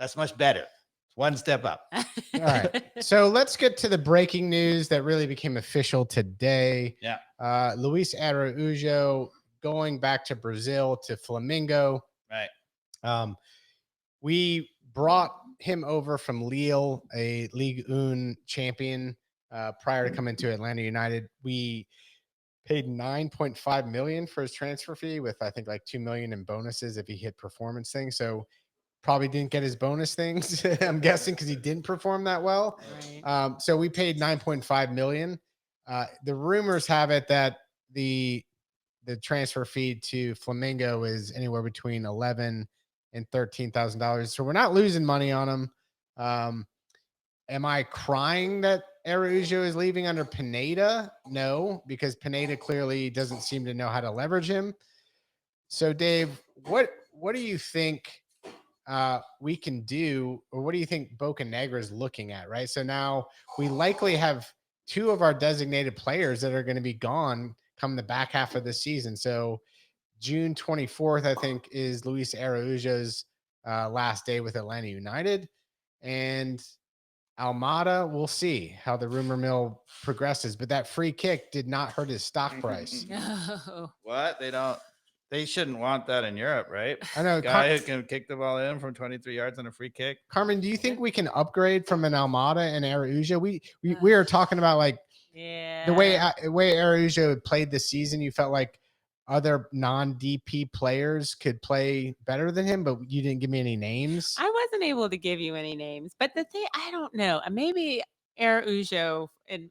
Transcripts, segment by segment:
That's much better. One step up. All right. So let's get to the breaking news that really became official today. Yeah. Luis Araujo going back to Brazil to Flamengo. Right. We brought him over from Lille, a Ligue 1 champion, prior to coming to Atlanta United. We paid $9.5 million for his transfer fee, with I think like $2 million in bonuses if he hit performance things. So probably didn't get his bonus things, I'm guessing, because he didn't perform that well. Right. So we paid $9.5 million. The rumors have it that the transfer fee to Flamengo is anywhere between $11,000 and $13,000. So we're not losing money on him. Am I crying that Araujo is leaving under Pineda? No, because Pineda clearly doesn't seem to know how to leverage him. So Dave, what do you think we can do, or what do you think Bocanegra is looking at, right? So now we likely have two of our designated players that are going to be gone come the back half of the season. So June 24th, I think, is Luis Araujo's last day with Atlanta United. And Almada, we'll see how the rumor mill progresses. But that free kick did not hurt his stock price. No. What? They shouldn't want that in Europe, right? I know. Guy who can kick the ball in from 23 yards on a free kick. Carmen, do you think we can upgrade from an Almada and Araujo? We are talking about like Yeah. the way Araujo played this season. You felt like other non-DP players could play better than him, but you didn't give me any names. I wasn't able to give you any names, but the thing, I don't know. Maybe Araujo, and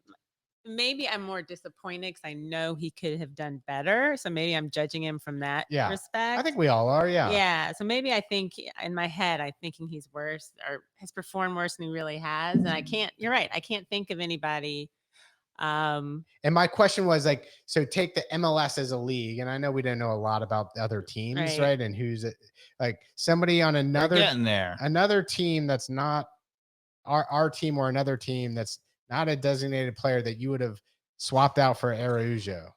maybe I'm more disappointed because I know he could have done better. So maybe I'm judging him from that respect. I think we all are. Yeah. Yeah. So maybe I think in my head, I'm thinking he's worse or has performed worse than he really has. And you're right. I can't think of anybody. And my question was like, so take the MLS as a league, and I know we didn't know a lot about the other teams, right? And who's it, like somebody on another team that's not our team, or another team that's not a designated player that you would have swapped out for Araujo.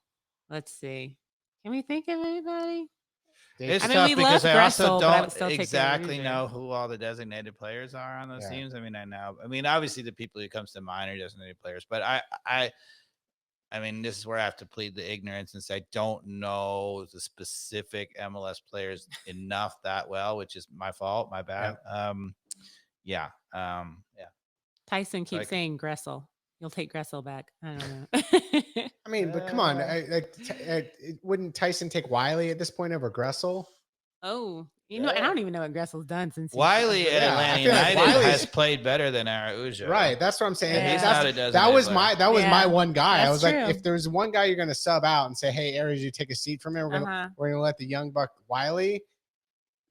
Let's see. Can we think of anybody? It's tough because I also don't exactly know who all the designated players are on those teams. I mean, obviously the people who comes to mind are designated players, but I mean, this is where I have to plead the ignorance and say I don't know the specific MLS players enough that well, which is my fault, my bad. Yeah. Tyson keeps saying Gressel. You'll take Gressel back. I don't know. I mean, but come on. Wouldn't Tyson take Wiley at this point over Gressel? Oh, I don't even know what Gressel's done since Wiley at Atlanta United has played better than Araujo. Right. That's what I'm saying. Yeah. That was my one guy. I was like, if there's one guy you're going to sub out and say, hey, Araujo, take a seat from him, we're going to let the young buck Wiley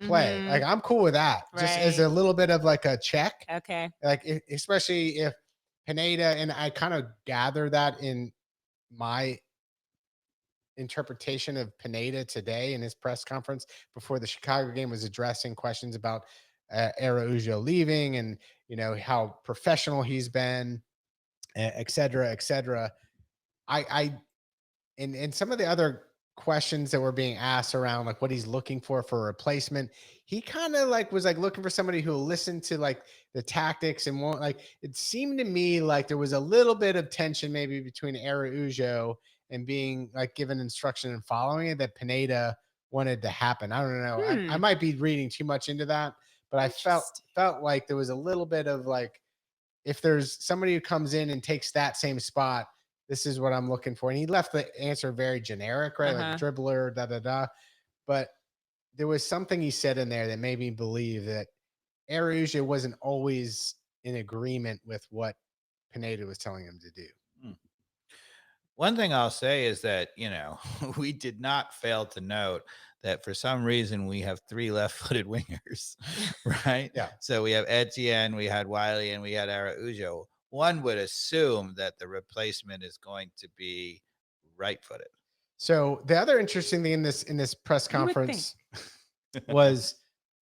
play. Like, I'm cool with that. Just as a little bit of like a check. Okay. Like, especially if Pineda, and I kind of gather that in my interpretation of Pineda today in his press conference before the Chicago game, was addressing questions about Araujo leaving and, how professional he's been, et cetera, et cetera. And some of the other questions that were being asked around like what he's looking for a replacement, he kind of like was like looking for somebody who will listen to like the tactics and won't, like, it seemed to me like there was a little bit of tension maybe between Araujo and being like given instruction and following it that Pineda wanted to happen. I don't know. I might be reading too much into that, but I felt like there was a little bit of like, if there's somebody who comes in and takes that same spot, this is what I'm looking for. And he left the answer very generic, right? Like dribbler, da-da-da. But there was something he said in there that made me believe that Araujo wasn't always in agreement with what Pineda was telling him to do. One thing I'll say is that, we did not fail to note that for some reason we have 3 left-footed wingers, right? Yeah. So we have Etienne, we had Wiley, and we had Araujo. One would assume that the replacement is going to be right-footed. So the other interesting thing in this press conference was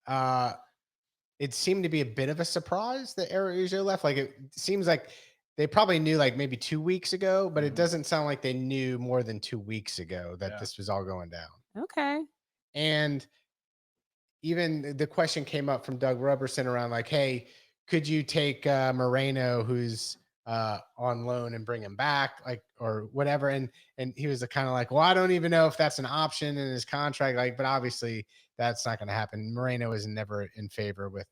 it seemed to be a bit of a surprise that Araujo left. Like, it seems like they probably knew like maybe 2 weeks ago, but it doesn't sound like they knew more than 2 weeks ago that this was all going down. Okay. And even the question came up from Doug Roberson around like, hey, could you take Moreno, who's on loan, and bring him back, like, or whatever? And he was kind of like, well, I don't even know if that's an option in his contract. Like, but obviously that's not going to happen. Moreno is never in favor with